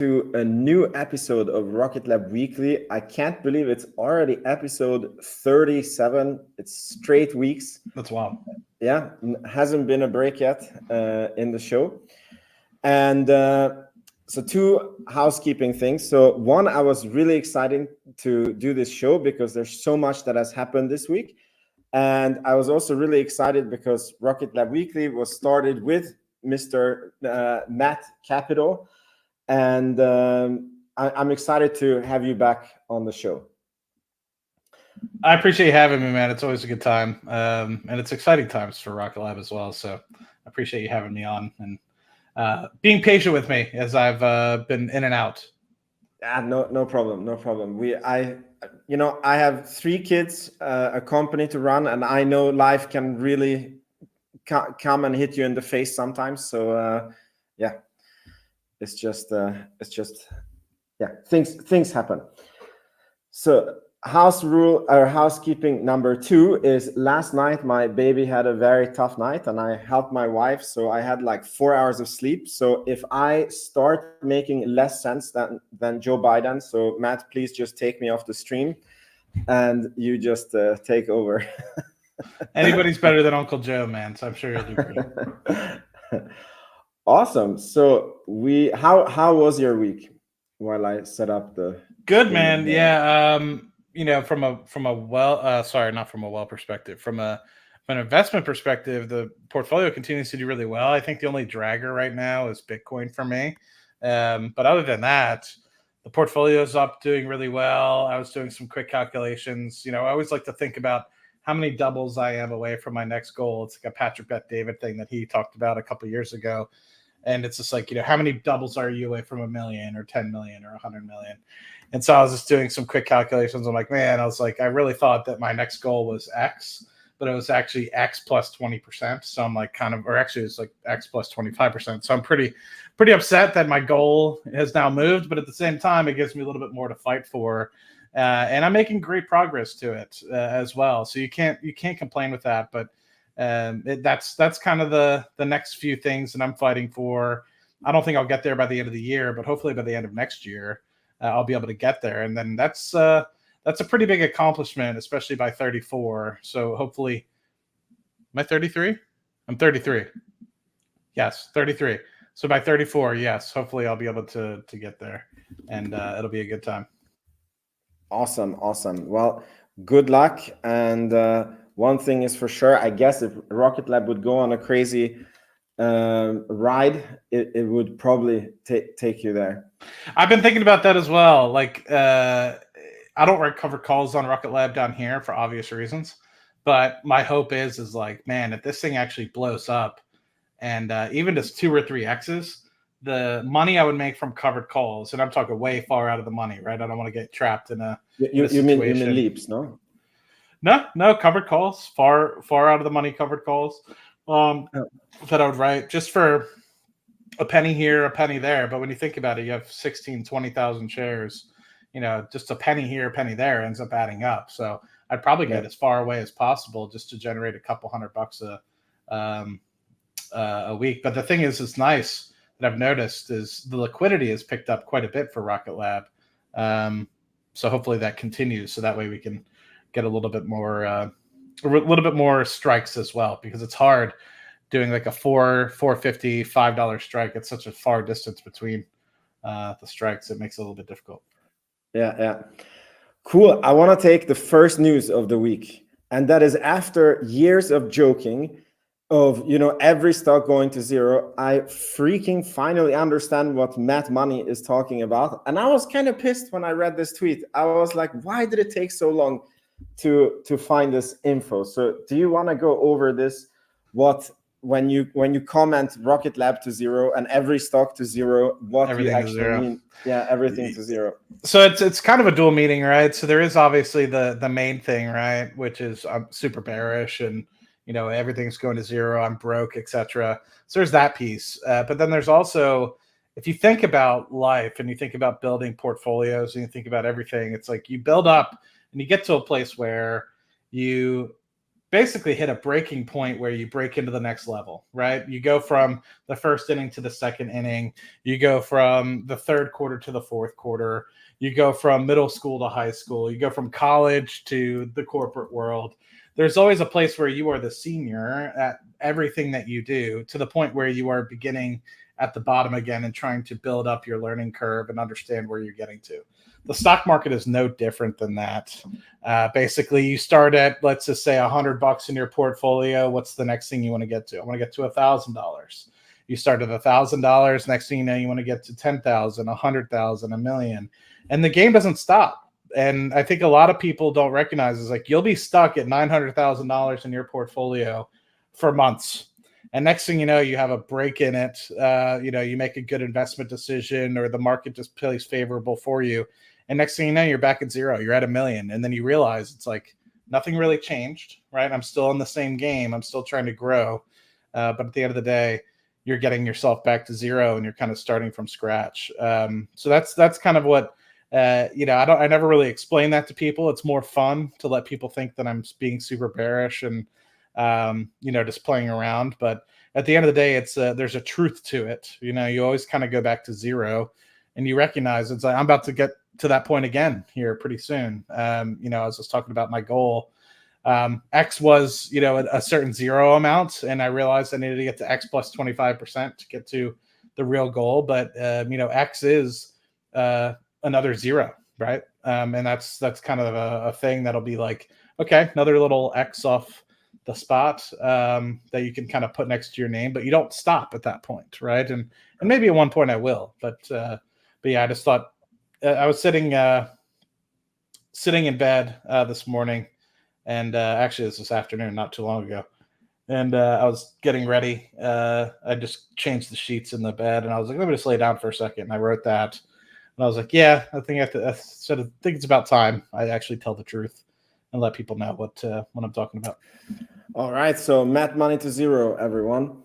to a new episode of Rocket Lab Weekly. I can't believe it's already episode 37. It's straight weeks. That's wild. Yeah, hasn't been a break yet in the show. And so two housekeeping things. So one, I was really excited to do this show because there's so much that has happened this week. And I was also really excited because Rocket Lab Weekly was started with Mr. Matt Capital. And I'm excited to have you back on the show. I appreciate you having me, man. It's always a good time. And it's exciting times for Rocket Lab as well. So I appreciate you having me on and being patient with me as I've been in and out. No problem. I have 3 kids, a company to run, and I know life can really come and hit you in the face sometimes. So it's just things happen. So housekeeping number 2 is last night my baby had a very tough night and I helped my wife, so I had like 4 hours of sleep. So if I start making less sense than Joe Biden, so Matt, please just take me off the stream and you just take over. Anybody's better than Uncle Joe, man, so I'm sure you'll do great. Awesome. So how was your week while I set up the good, man? Yeah. From an investment perspective, the portfolio continues to do really well. I think the only dragger right now is Bitcoin for me. But other than that, the portfolio is up, doing really well. I was doing some quick calculations. I always like to think about how many doubles I am away from my next goal. It's like a Patrick Bet-David thing that he talked about a couple of years ago. And it's just like, how many doubles are you away from 1 million or 10 million or 100 million? And so I was just doing some quick calculations. I'm like, man, I really thought that my next goal was X, but it was actually X plus 20%. So I'm like it's like X plus 25%. So I'm pretty upset that my goal has now moved, but at the same time, it gives me a little bit more to fight for. And I'm making great progress to it as well. So you can't complain with that, but that's kind of the next few things that I'm fighting for. I don't think I'll get there by the end of the year, but hopefully by the end of next year, I'll be able to get there. And then that's a pretty big accomplishment, especially by 34. So hopefully, am I 33? I'm 33. Yes, 33. So by 34, yes, hopefully I'll be able to get there, and it'll be a good time. Awesome. Well, good luck. And one thing is for sure, I guess if Rocket Lab would go on a crazy ride, it would probably take you there. I've been thinking about that as well. Like, I don't write covered calls on Rocket Lab down here for obvious reasons, but my hope is like, man, if this thing actually blows up and even just 2 or 3 X's, the money I would make from covered calls, and I'm talking way far out of the money, right? I don't want to get trapped in a you mean leaps, no? No, covered calls, far out of the money covered calls that I would write just for a penny here, a penny there. But when you think about it, you have 16, 20,000 shares, just a penny here, a penny there ends up adding up. So I'd probably get as far away as possible just to generate a couple $100 a week. But the thing is nice that I've noticed is the liquidity has picked up quite a bit for Rocket Lab. So hopefully that continues. So that way we can get a little bit more strikes as well, because it's hard doing like a $4.50, $5 strike. It's such a far distance between the strikes. It makes it a little bit difficult. Yeah. Cool. I want to take the first news of the week. And that is, after years of joking of, every stock going to zero, I freaking finally understand what Matt Money is talking about. And I was kind of pissed when I read this tweet. I was like, why did it take so long to find this info? So do you want to go over this? When you comment Rocket Lab to zero and every stock to zero, what everything you actually mean? Yeah, everything to zero. So it's kind of a dual meaning, right? So there is obviously the main thing, right, which is I'm super bearish and everything's going to zero, I'm broke, etc. So there's that piece. But then there's also, if you think about life and you think about building portfolios and you think about everything, it's like you build up and you get to a place where you basically hit a breaking point where you break into the next level, right? You go from the first inning to the second inning. You go from the third quarter to the fourth quarter. You go from middle school to high school. You go from college to the corporate world. There's always a place where you are the senior at everything that you do, to the point where you are beginning at the bottom again and trying to build up your learning curve and understand where you're getting to. The stock market is no different than that. Basically, you start at, let's just say, $100 in your portfolio. What's the next thing you want to get to? I want to get to $1,000. You start at $1,000. Next thing you know, you want to get to 10,000, 100,000, a million, and the game doesn't stop. And I think a lot of people don't recognize is like, you'll be stuck at $900,000 in your portfolio for months. And next thing you know, you have a break in it. You make a good investment decision, or the market just plays favorable for you. And next thing you know, you're back at zero. You're at $1 million. And then you realize it's like nothing really changed, right? I'm still in the same game. I'm still trying to grow. But at the end of the day, you're getting yourself back to zero, and you're kind of starting from scratch. So that's kind of what, I never really explain that to people. It's more fun to let people think that I'm being super bearish and, just playing around. But at the end of the day, it's there's a truth to it. You always kind of go back to zero, and you recognize it's like, I'm about to get to that point again here pretty soon. I was just talking about my goal. X was, a certain zero amount, and I realized I needed to get to X plus 25% to get to the real goal. But, X is another zero, right? And that's kind of a thing that'll be like, okay, another little X off the spot that you can kind of put next to your name, but you don't stop at that point, right? And maybe at one point I will, but yeah, I just thought I was sitting in bed this morning, and actually this afternoon, not too long ago, and I was getting ready. I just changed the sheets in the bed, and I was like, let me just lay down for a second. And I wrote that, and I was like, yeah, I think I think it's about time I actually tell the truth and let people know what I'm talking about. All right, so Mad Money to Zero, everyone.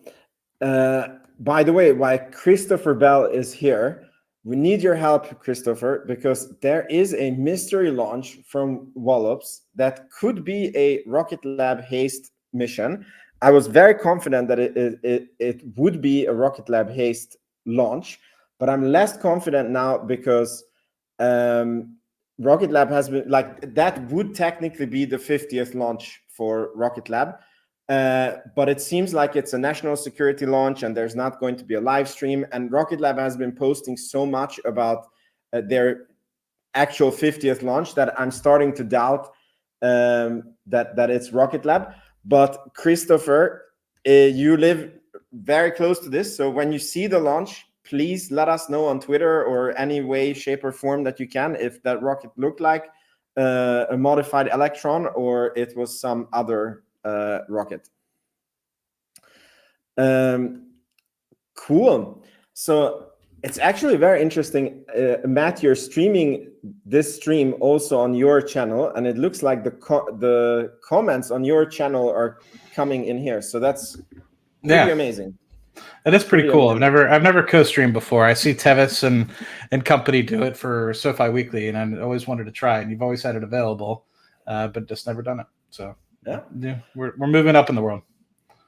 By the way, why Christopher Bell is here, we need your help, Christopher, because there is a mystery launch from Wallops that could be a Rocket Lab Haste mission. I was very confident that it would be a Rocket Lab Haste launch, but I'm less confident now because Rocket Lab has been like, that would technically be the 50th launch for Rocket Lab. But it seems like it's a national security launch, and there's not going to be a live stream. And Rocket Lab has been posting so much about their actual 50th launch that I'm starting to doubt that it's Rocket Lab. But Christopher, you live very close to this, so when you see the launch, please let us know on Twitter or any way, shape, or form that you can if that rocket looked like a modified Electron or it was some other rocket. Cool. So it's actually very interesting. Matt, you're streaming this stream also on your channel, and it looks like the comments on your channel are coming in here. So that's pretty amazing. That is pretty cool. Amazing. I've never co-streamed before. I see Tevis and company do it for SoFi Weekly, and I always wanted to try it. And you've always had it available, but just never done it. So yeah, we're moving up in the world.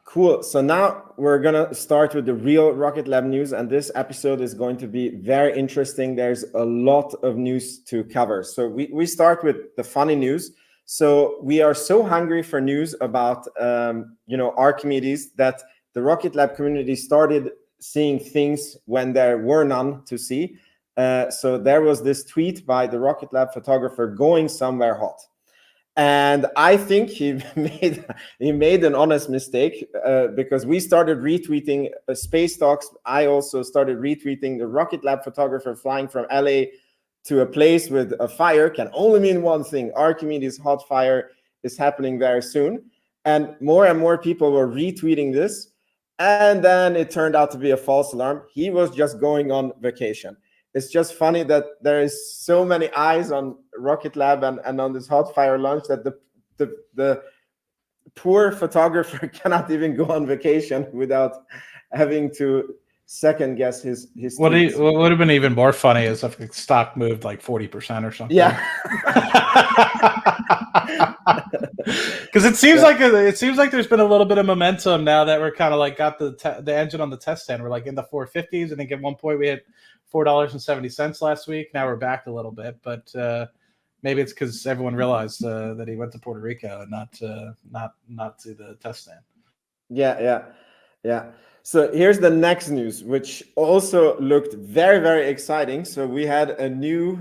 Cool. So now we're gonna start with the real Rocket Lab news, and this episode is going to be very interesting. There's a lot of news to cover. So we start with the funny news. So we are so hungry for news about Archimedes that the Rocket Lab community started seeing things when there were none to see. So there was this tweet by the Rocket Lab photographer going somewhere hot. And I think he made an honest mistake because we started retweeting space talks. I also started retweeting the Rocket Lab photographer flying from LA to a place with a fire can only mean one thing: Archimedes hot fire is happening very soon. And more people were retweeting this. And then it turned out to be a false alarm. He was just going on vacation. It's just funny that there is so many eyes on Rocket Lab and on this hot fire launch that the poor photographer cannot even go on vacation without having to second guess his what would have been even more funny is if the stock moved like 40% or something. Yeah. Because it seems like there's been a little bit of momentum now that we're kind of like got the engine on the test stand. We're like in the 450s. I think at one point we hit $4.70 last week. Now we're back a little bit, but maybe it's because everyone realized that he went to Puerto Rico and not to the test stand. Yeah. So here's the next news, which also looked very, very exciting. So we had a new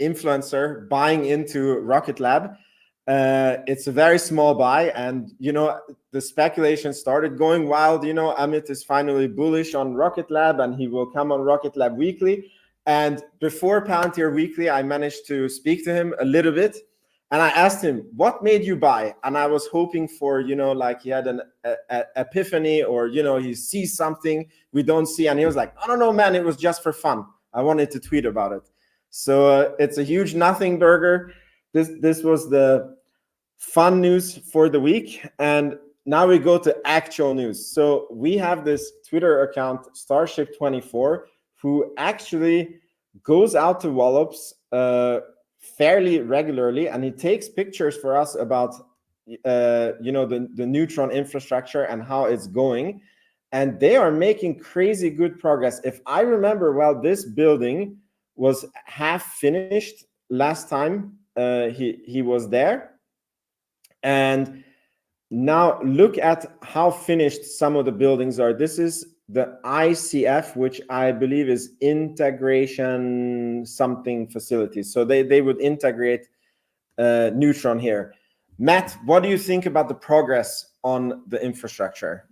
influencer buying into Rocket Lab. It's a very small buy, and the speculation started going wild. Amit is finally bullish on Rocket Lab, and he will come on Rocket Lab Weekly. And before Palantir Weekly, I managed to speak to him a little bit. And I asked him, what made you buy? And I was hoping for, like he had an epiphany, or, he sees something we don't see. And he was like, no, man, it was just for fun. I wanted to tweet about it. So it's a huge nothing burger. This was the fun news for the week. And now we go to actual news. So we have this Twitter account, Starship24, who actually goes out to Wallops fairly regularly, and he takes pictures for us about the neutron infrastructure and how it's going, and they are making crazy good progress. If I remember well, this building was half finished last time he was there, and now look at how finished some of the buildings are. This is the ICF, which I believe is integration something facilities. So they would integrate Neutron here. Matt, what do you think about the progress on the infrastructure?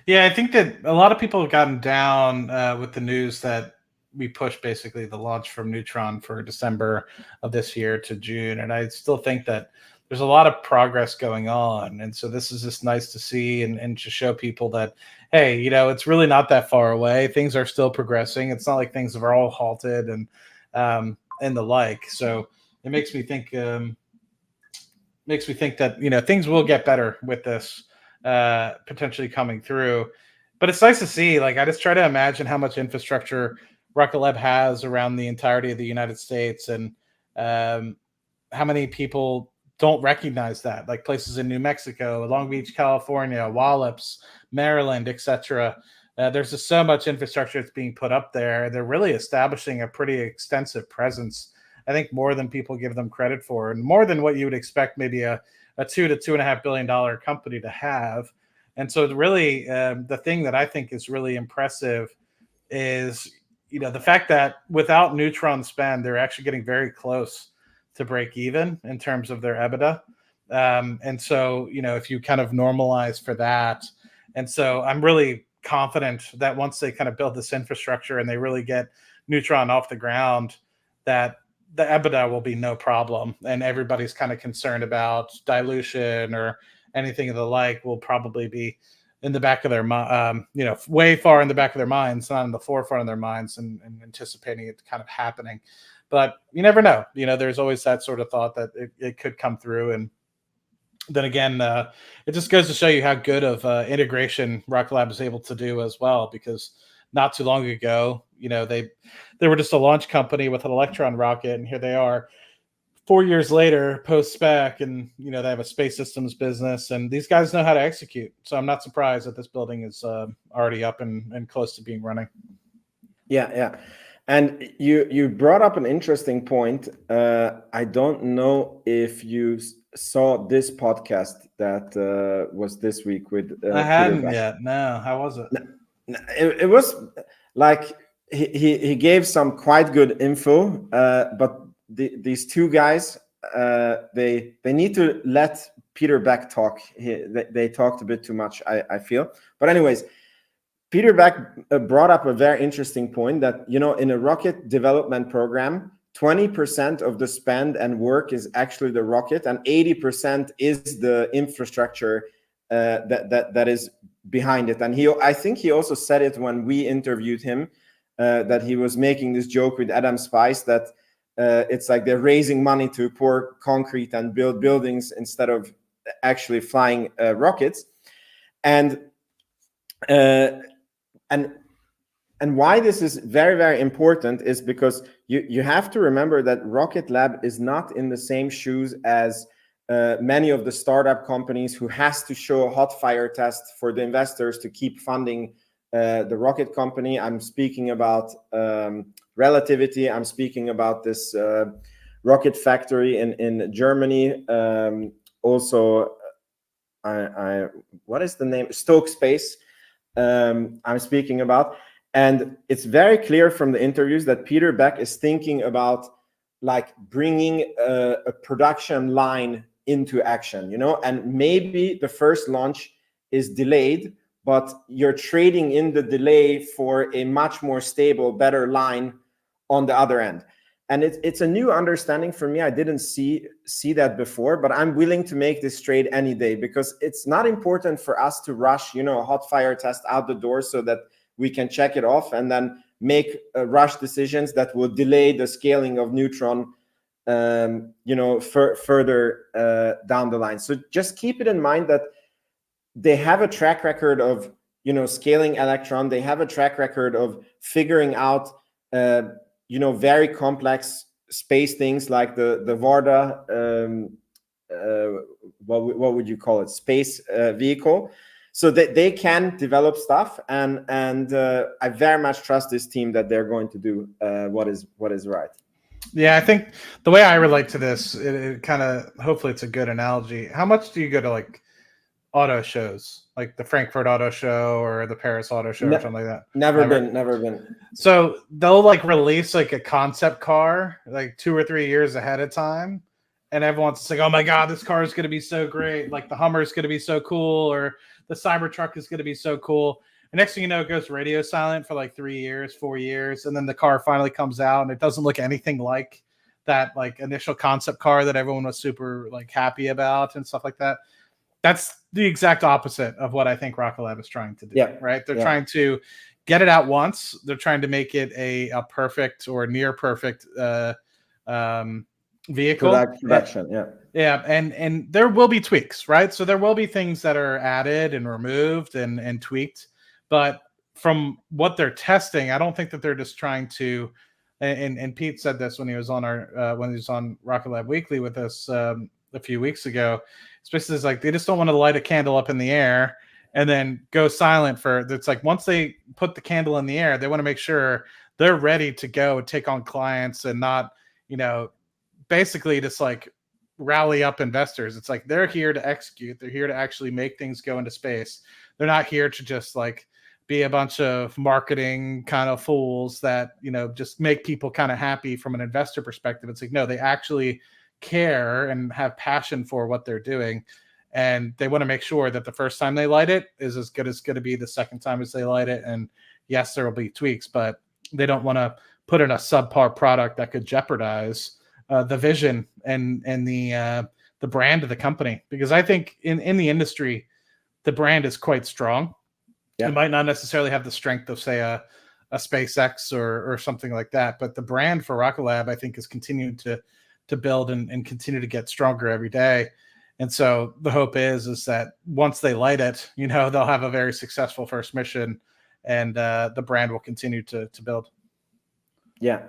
Yeah, I think that a lot of people have gotten down with the news that we pushed basically the launch from Neutron for December of this year to June. And I still think that there's a lot of progress going on. And so this is just nice to see and to show people that, hey, it's really not that far away. Things are still progressing. It's not like things are all halted and the like. So it makes me think that, things will get better with this potentially coming through. But it's nice to see, like, I just try to imagine how much infrastructure Rocket Lab has around the entirety of the United States, and how many people don't recognize that, like places in New Mexico, Long Beach, California, Wallops, Maryland, etc. There's just so much infrastructure that's being put up there. They're really establishing a pretty extensive presence, I think, more than people give them credit for, and more than what you would expect maybe a $2 to $2.5 billion company to have. And so really the thing that I think is really impressive is, the fact that without Neutron spend, they're actually getting very close to break even in terms of their EBITDA. And so, if you kind of normalize for that. And so I'm really confident that once they kind of build this infrastructure and they really get Neutron off the ground, that the EBITDA will be no problem. And everybody's kind of concerned about dilution or anything of the like will probably be in the back of their mind, way far in the back of their minds, not in the forefront of their minds, and anticipating it kind of happening. But you never know. There's always that sort of thought that it could come through. And then again, it just goes to show you how good of integration Rocket Lab is able to do as well. Because not too long ago, they were just a launch company with an Electron rocket, and here they are 4 years later, post-spec, and they have a space systems business, and these guys know how to execute. So I'm not surprised that this building is already up and close to being running. Yeah. And you brought up an interesting point. I don't know if you saw this podcast that was this week with I hadn't yet. No, how was it? It was like he gave some quite good info, but these two guys, they need to let Peter Beck talk. They talked a bit too much, I feel. But anyways, Peter Beck brought up a very interesting point that, in a rocket development program, 20% of the spend and work is actually the rocket, and 80% is the infrastructure that is behind it. And I think he also said it when we interviewed him, that he was making this joke with Adam Spice that it's like they're raising money to pour concrete and build buildings instead of actually flying rockets. And why this is very, very important is because you have to remember that Rocket Lab is not in the same shoes as many of the startup companies who has to show a hot fire test for the investors to keep funding the rocket company. I'm speaking about Relativity. I'm speaking about this rocket factory in Germany. Also, what is the name? Stoke Space. I'm speaking about, and it's very clear from the interviews that Peter Beck is thinking about like bringing a production line into action, and maybe the first launch is delayed, but you're trading in the delay for a much more stable, better line on the other end. And it's a new understanding for me. I didn't see that before, but I'm willing to make this trade any day, because it's not important for us to rush, a hot fire test out the door so that we can check it off and then make rush decisions that will delay the scaling of Neutron, further down the line. So just keep it in mind that they have a track record of, scaling Electron. They have a track record of figuring out, very complex space things like the Varda, what would you call it? Space vehicle. So that they can develop stuff, and I very much trust this team that they're going to do what is right. Yeah, I think the way I relate to this, it kind of, hopefully it's a good analogy. How much do you go to like auto shows, like the Frankfurt Auto Show or the Paris Auto Show or something like that? Never been. So they'll like release like a concept car like 2 or 3 years ahead of time, and everyone's like, oh my God, this car is going to be so great. Like the Hummer is going to be so cool, or the Cybertruck is going to be so cool. And next thing you know, it goes radio silent for like 3 years, 4 years. And then the car finally comes out and it doesn't look anything like that like initial concept car that everyone was super like happy about and stuff like that. That's the exact opposite of what I think Rocket Lab is trying to do. Yeah. Right. They're trying to get it out once. They're trying to make it a perfect or near perfect vehicle. Production. Yeah. And there will be tweaks, right? So there will be things that are added and removed and tweaked. But from what they're testing, I don't think that they're just trying to. And Pete said this when he was on on Rocket Lab Weekly with us a few weeks ago. It's basically like they just don't want to light a candle up in the air and then go silent for. It's like once they put the candle in the air, they want to make sure they're ready to go take on clients and not, basically just like rally up investors. It's like they're here to execute. They're here to actually make things go into space. They're not here to just like be a bunch of marketing kind of fools that, just make people kind of happy from an investor perspective. It's like, no, they actually care and have passion for what they're doing. And they want to make sure that the first time they light it is as good as going to be the second time as they light it. And yes, there will be tweaks, but they don't want to put in a subpar product that could jeopardize the vision and the brand of the company. Because I think in the industry, the brand is quite strong. Yeah. It might not necessarily have the strength of, say, a SpaceX or something like that, but the brand for Rocket Lab, I think, is continuing to build and continue to get stronger every day. And so the hope is that once they light it, they'll have a very successful first mission, and the brand will continue to build. Yeah.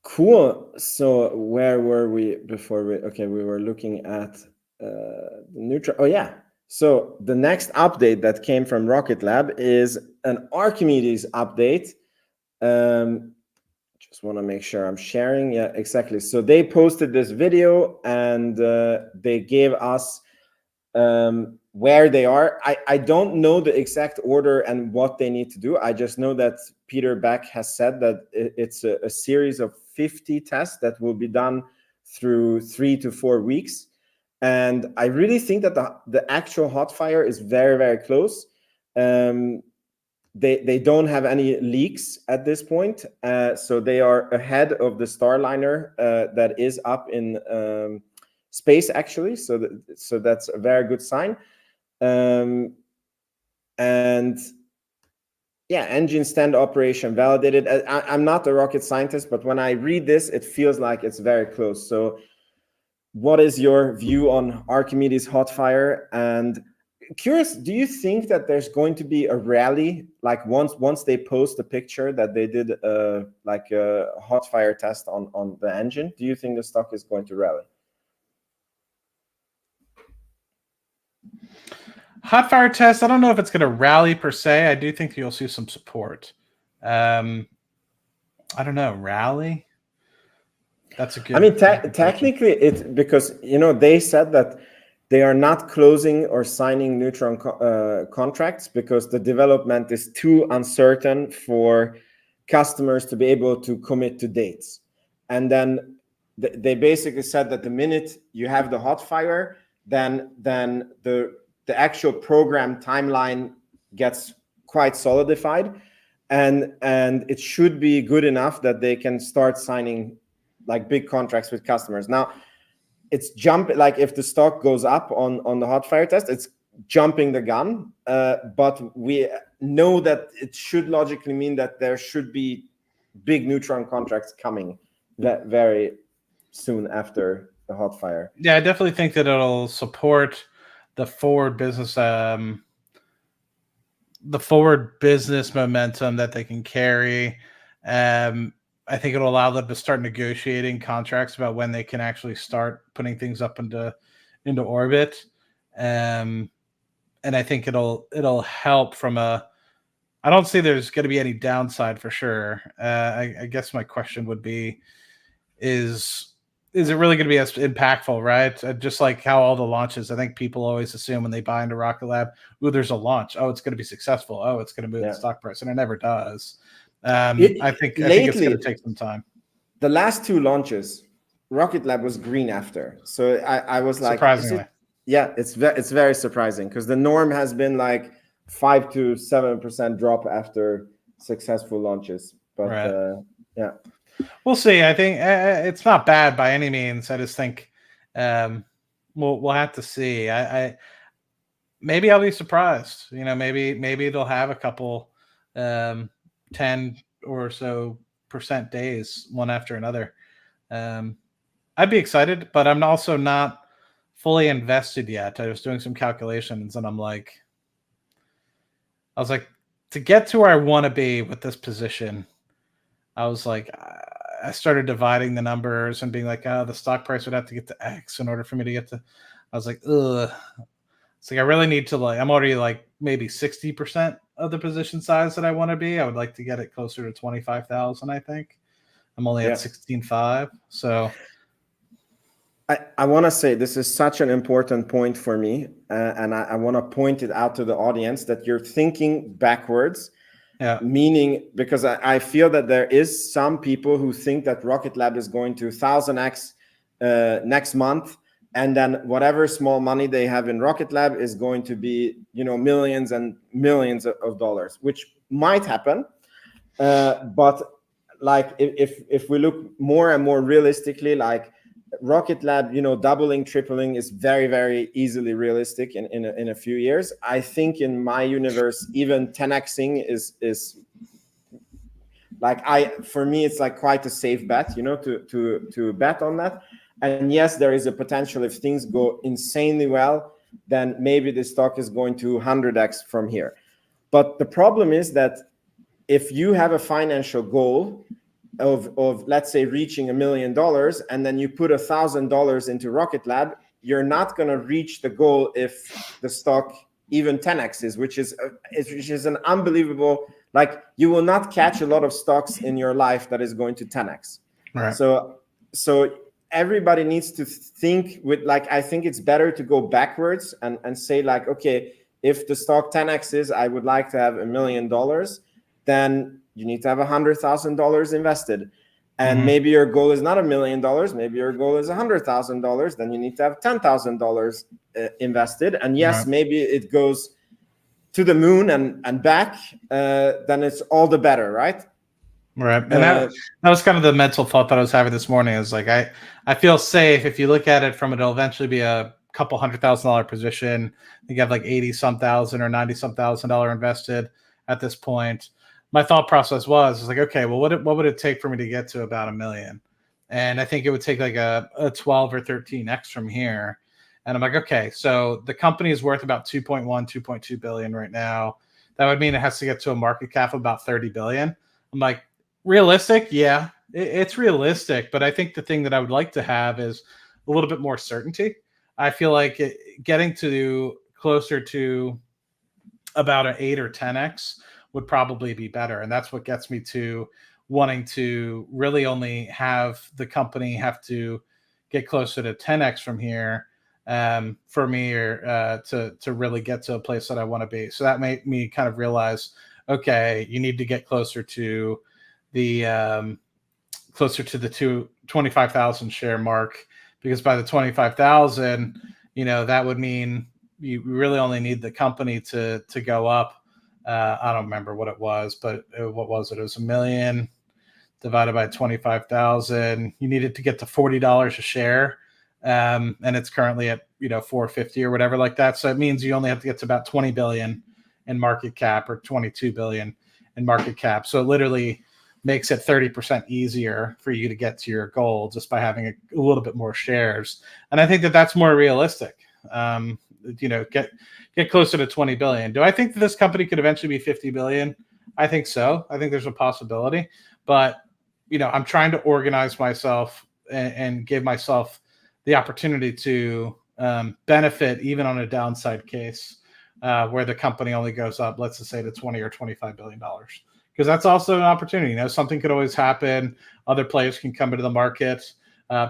Cool. So where were we before we were looking at the Neutron. Oh yeah. So the next update that came from Rocket Lab is an Archimedes update. Just want to make sure I'm sharing. Yeah, exactly. So they posted this video and they gave us where they are. I don't know the exact order and what they need to do. I just know that Peter Beck has said that it's a series of 50 tests that will be done through 3 to 4 weeks. And I really think that the actual hot fire is very, very close. They don't have any leaks at this point. So they are ahead of the Starliner that is up in space, actually. So that's a very good sign. And yeah, engine stand operation validated. I'm not a rocket scientist, but when I read this, it feels like it's very close. So what is your view on Archimedes hot fire? And curious, do you think that there's going to be a rally, like once they post a picture that they did like a hot fire test on the engine? Do you think the stock is going to rally? Hot fire test. I don't know if it's going to rally per se. I do think you'll see some support. I don't know, rally. That's a good. I mean, technically, it's because they said that they are not closing or signing neutron contracts because the development is too uncertain for customers to be able to commit to dates. And then they basically said that the minute you have the hot fire, then the actual program timeline gets quite solidified, and it should be good enough that they can start signing like big contracts with customers. Now it's like if the stock goes up on the hot fire test, it's jumping the gun, but we know that it should logically mean that there should be big neutron contracts coming very soon after the hot fire. Yeah, I definitely think that it'll support the forward business momentum that they can carry. I think it'll allow them to start negotiating contracts about when they can actually start putting things up into orbit. And I think it'll help from a. I don't see there's going to be any downside for sure. I guess my question would be, is it really going to be as impactful, right? Just like how all the launches, I think people always assume when they buy into Rocket Lab, ooh, there's a launch. Oh, it's going to be successful. Oh, it's going to move the stock price, and it never does. I think it's going to take some time. The last two launches, Rocket Lab was green after. So I was like, surprisingly. It's very surprising because the norm has been like 5 to 7% drop after successful launches. But right. We'll see. I think it's not bad by any means. I just think we'll have to see. I maybe I'll be surprised. Maybe it'll have a couple 10 or so % days one after another. I'd be excited, but I'm also not fully invested yet. I was doing some calculations and I was like, to get to where I want to be with this position, I was like, I started dividing the numbers and being like, oh, the stock price would have to get to X in order for me to get to. I was like, ugh. It's like I really need to I'm already like maybe 60% of the position size that I want to be. I would like to get it closer to 25,000. I think I'm only at 16.5. So I want to say this is such an important point for me, and I want to point it out to the audience that you're thinking backwards. Yeah. Meaning, because I feel that there is some people who think that Rocket Lab is going to 1000x next month, and then whatever small money they have in Rocket Lab is going to be, millions and millions of dollars, which might happen. But like if we look more and more realistically, like Rocket Lab, doubling, tripling is very, very easily realistic in a few years. I think in my universe, even 10xing is like for me, it's like quite a safe bet, to bet on that. And yes, there is a potential if things go insanely well, then maybe the stock is going to 100x from here. But the problem is that if you have a financial goal of let's say reaching $1 million, and then you put $1,000 into Rocket Lab, you're not going to reach the goal if the stock even 10x's, which is an unbelievable, like you will not catch a lot of stocks in your life that is going to 10x. Right. So everybody needs to think with I think it's better to go backwards and say like, okay, if the stock 10x's, I would like to have $1 million, then you need to have $100,000 invested. And maybe your goal is not $1 million, maybe your goal is $100,000, then you need to have $10,000 invested. And yes, maybe it goes to the moon and back, then it's all the better, right? Right. And that was kind of the mental thought that I was having this morning. Is like I feel safe if you look at it from it'll eventually be a couple $100,000 position. You have like 80-some thousand or 90-some $1,000 invested at this point. My thought process was like, okay, well, what would it take for me to get to about $1 million? And I think it would take like a 12 or 13x from here. And I'm like, okay, so the company is worth about 2.2 billion right now. That would mean it has to get to a market cap of about 30 billion. I'm like, realistic? Yeah, it's realistic. But I think the thing that I would like to have is a little bit more certainty. I feel like getting to closer to about an 8 or 10x would probably be better. And that's what gets me to wanting to really only have the company have to get closer to 10x from here for me, or to really get to a place that I want to be. So that made me kind of realize, okay, you need to get closer to the 25,000 share mark, because by the 25,000, that would mean you really only need the company to go up. I don't remember what it was, but what was it? It was $1 million divided by 25,000. You needed to get to $40 a share. And it's currently at, $450 or whatever like that. So it means you only have to get to about 20 billion in market cap, or 22 billion in market cap. So it literally makes it 30% easier for you to get to your goal just by having a little bit more shares. And I think that that's more realistic. Get closer to 20 billion. Do I think that this company could eventually be 50 billion? I think so. I think there's a possibility, but I'm trying to organize myself and give myself the opportunity to benefit even on a downside case where the company only goes up, let's just say, to 20 or $25 billion. Because that's also an opportunity. Something could always happen. Other players can come into the market.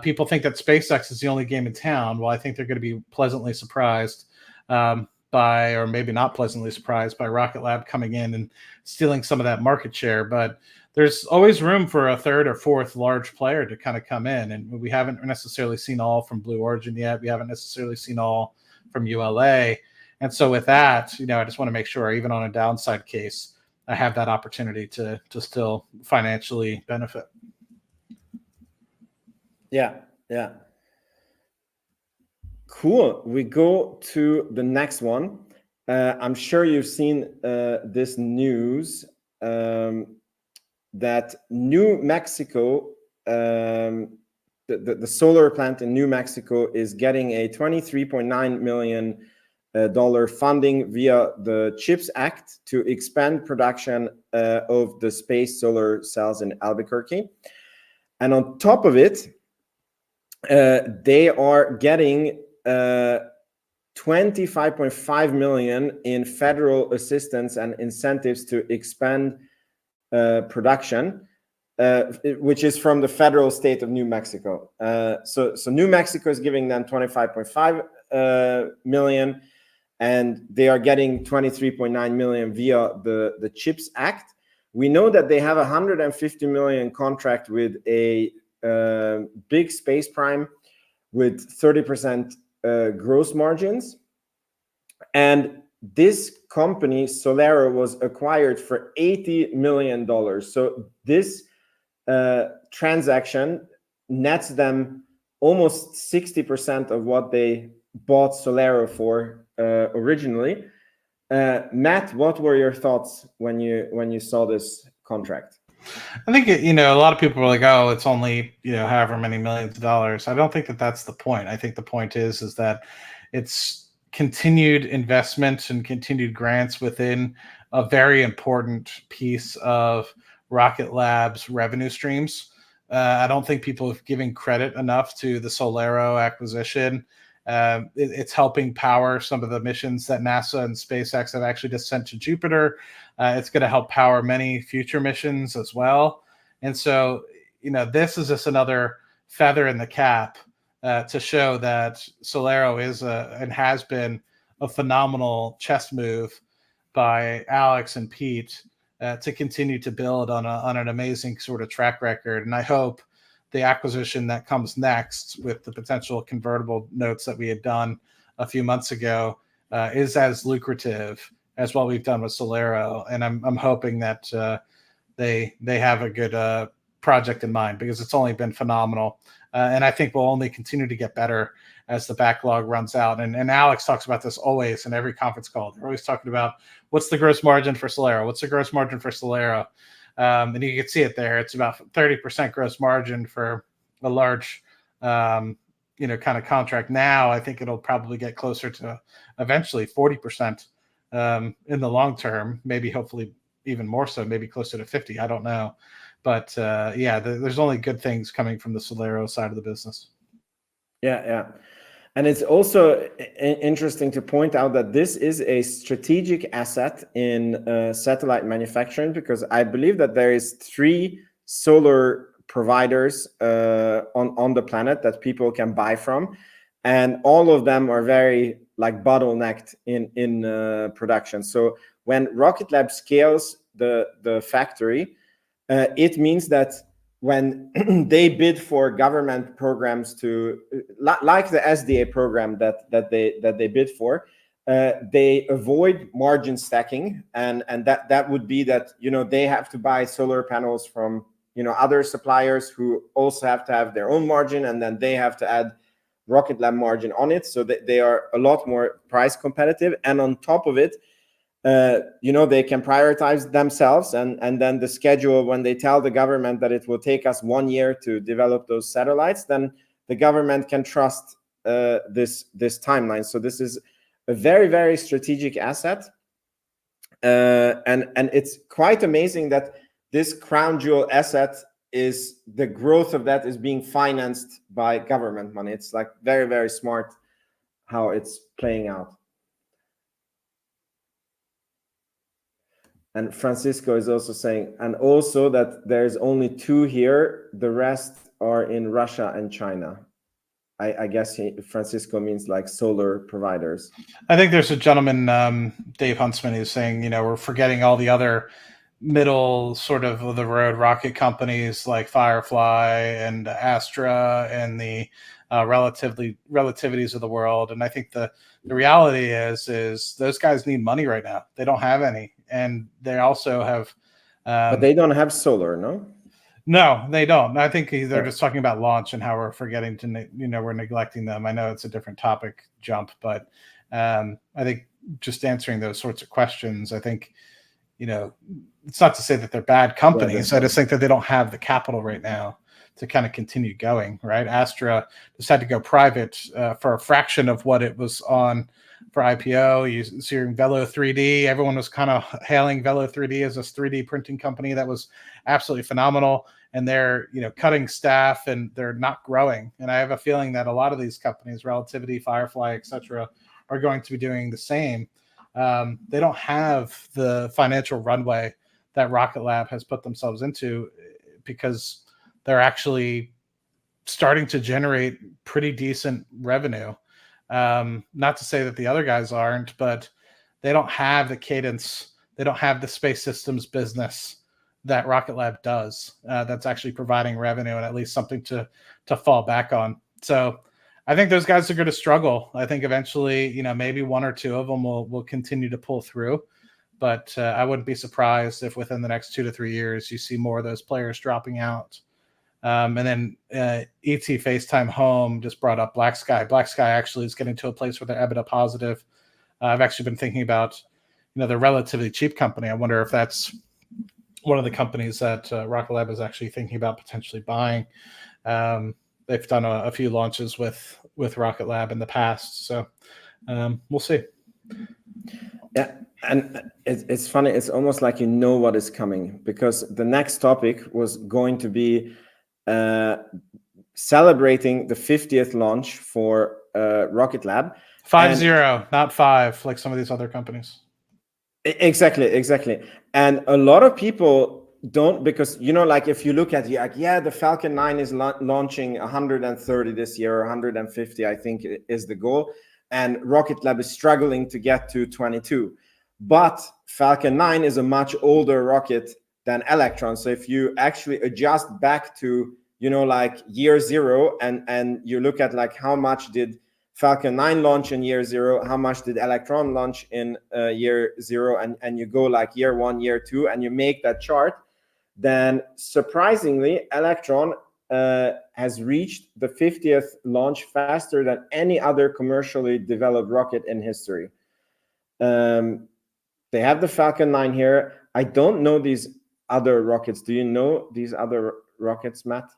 People think that SpaceX is the only game in town. Well, I think they're going to be pleasantly surprised by, or maybe not pleasantly surprised by, Rocket Lab coming in and stealing some of that market share. But there's always room for a third or fourth large player to kind of come in. And we haven't necessarily seen all from Blue Origin yet. We haven't necessarily seen all from ULA. And so with that, I just want to make sure, even on a downside case, I have that opportunity to still financially benefit. Yeah. Cool. We go to the next one. I'm sure you've seen this news that New Mexico, the solar plant in New Mexico, is getting a $23.9 million funding via the CHIPS Act to expand production of the space solar cells in Albuquerque. And on top of it, they are getting $25.5 million in federal assistance and incentives to expand production, which is from the federal state of New Mexico. So New Mexico is giving them $25.5 million, and they are getting $23.9 million via the CHIPS Act. We know that they have a $150 million contract with a big space prime with 30% gross margins. And this company, Solero, was acquired for $80 million. So this transaction nets them almost 60% of what they bought Solero for originally. Matt, what were your thoughts when you saw this contract? I think a lot of people were like, "Oh, it's only however many millions of dollars." I don't think that that's the point. I think the point is that it's continued investment and continued grants within a very important piece of Rocket Lab's revenue streams. I don't think people have given credit enough to the Solero acquisition. It's helping power some of the missions that NASA and SpaceX have actually just sent to Jupiter. It's going to help power many future missions as well. And so, this is just another feather in the cap to show that Solero is and has been a phenomenal chess move by Alex and Pete to continue to build on an amazing sort of track record. And I hope the acquisition that comes next with the potential convertible notes that we had done a few months ago is as lucrative as what we've done with Solero. And I'm hoping that they have a good project in mind, because it's only been phenomenal. And I think we'll only continue to get better as the backlog runs out. And Alex talks about this always in every conference call. They're always talking about, what's the gross margin for Solero? What's the gross margin for Solero? And you can see it there. It's about 30% gross margin for a large, kind of contract. Now, I think it'll probably get closer to eventually 40% in the long term, maybe hopefully even more so, maybe closer to 50. I don't know. But there's only good things coming from the Solero side of the business. Yeah. And it's also interesting to point out that this is a strategic asset in satellite manufacturing, because I believe that there is 3 solar providers on the planet that people can buy from, and all of them are very like bottlenecked in production. So when Rocket Lab scales the factory, it means that when they bid for government programs to like the SDA program that they bid for, they avoid margin stacking, and that would be that they have to buy solar panels from other suppliers who also have to have their own margin, and then they have to add Rocket Lab margin on it, so that they are a lot more price competitive. And on top of it, they can prioritize themselves, and then the schedule, when they tell the government that it will take us 1 year to develop those satellites, then the government can trust this timeline. So this is a very, very strategic asset, and it's quite amazing that this crown jewel asset is the growth of that is being financed by government money. It's like very, very smart how it's playing out. And Francisco is also saying, and also that there's only 2 here, the rest are in Russia and China. I guess Francisco means like solar providers. I think there's a gentleman, Dave Huntsman, who's saying, we're forgetting all the other middle sort of the road rocket companies like Firefly and Astra and the relativities of the world. And I think the reality is those guys need money right now. They don't have any, and they also have. But they don't have solar, no? No, they don't. I think they're just talking about launch and how we're forgetting to, we're neglecting them. I know it's a different topic jump, but I think just answering those sorts of questions, I think, it's not to say that they're bad companies. I just think that they don't have the capital right now to kind of continue going, right? Astra just had to go private for a fraction of what it was on for IPO. You see Velo 3D. Everyone was kind of hailing Velo 3D as a 3D printing company that was absolutely phenomenal. And they're, cutting staff and they're not growing. And I have a feeling that a lot of these companies, Relativity, Firefly, etc., are going to be doing the same. They don't have the financial runway that Rocket Lab has put themselves into, because they're actually starting to generate pretty decent revenue. Not to say that the other guys aren't, but they don't have the cadence. They don't have the space systems business that Rocket Lab does. That's actually providing revenue and at least something to fall back on. So I think those guys are going to struggle. I think eventually, maybe 1 or 2 of them will continue to pull through. But I wouldn't be surprised if within the next 2 to 3 years, you see more of those players dropping out. And then ET FaceTime Home just brought up Black Sky. Black Sky actually is getting to a place where they're EBITDA positive. I've actually been thinking about, they're a relatively cheap company. I wonder if that's one of the companies that Rocket Lab is actually thinking about potentially buying. They've done a few launches with Rocket Lab in the past. So we'll see. Yeah. And it's funny. It's almost like what is coming, because the next topic was going to be celebrating the 50th launch for Rocket Lab. 5-0, not 5, like some of these other companies. Exactly. And a lot of people don't, because like if you look at the Falcon 9 is launching 130 this year, or 150, I think is the goal, and Rocket Lab is struggling to get to 22. But Falcon 9 is a much older rocket than Electron. So if you actually adjust back to, like year 0, and you look at like how much did Falcon 9 launch in year 0, how much did Electron launch in year 0, and you go like year 1, year 2, and you make that chart, then surprisingly, Electron has reached the 50th launch faster than any other commercially developed rocket in history. They have the Falcon 9 here. I don't know these other rockets. Do you know these other rockets, Matt?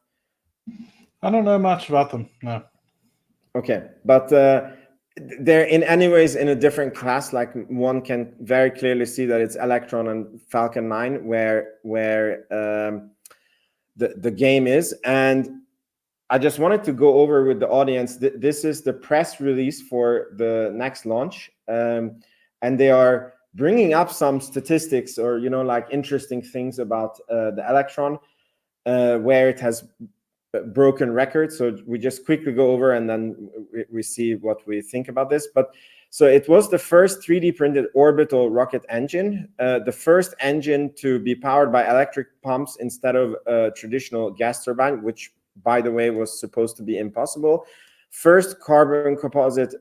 I don't know much about them, no. Okay, but they're in any ways in a different class. Like one can very clearly see that it's Electron and Falcon 9 where the game is. And I just wanted to go over with the audience. This is the press release for the next launch, and they are bringing up some statistics or like interesting things about the Electron, where it has broken records. So we just quickly go over and then we see what we think about this. But so it was the first 3D printed orbital rocket engine, the first engine to be powered by electric pumps instead of a traditional gas turbine, which, by the way, was supposed to be impossible. First carbon composite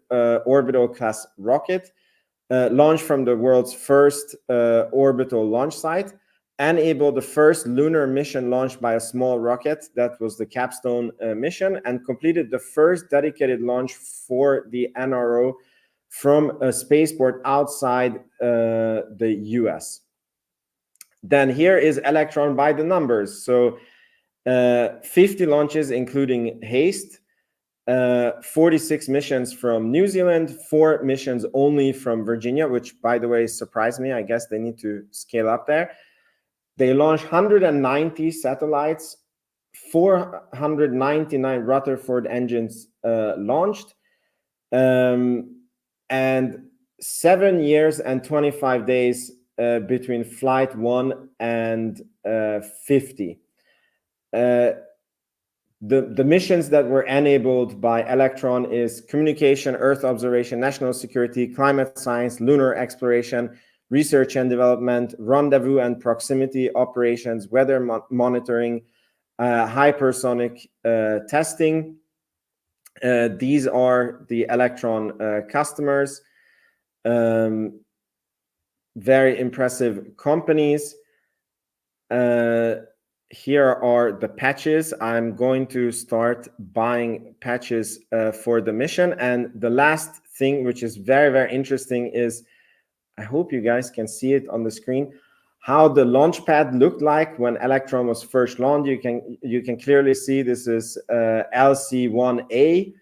orbital class rocket, launched from the world's first orbital launch site, enabled the first lunar mission launched by a small rocket. That was the Capstone mission, and completed the first dedicated launch for the NRO from a spaceport outside the US. Then here is Electron by the numbers. So 50 launches, including HASTE, 46 missions from New Zealand, 4 missions only from Virginia, which, by the way, surprised me. I guess they need to scale up there. They launched 190 satellites, 499 Rutherford engines launched, and 7 years and 25 days between flight 1 and 50. The missions that were enabled by Electron is communication, Earth observation, national security, climate science, lunar exploration, research and development, rendezvous and proximity operations, weather monitoring, hypersonic testing. These are the Electron customers. Very impressive companies. Here are the patches. I'm going to start buying patches for the mission. And the last thing, which is very, very interesting, is I hope you guys can see it on the screen, how the launch pad looked like when Electron was first launched. You can clearly see this is LC1A,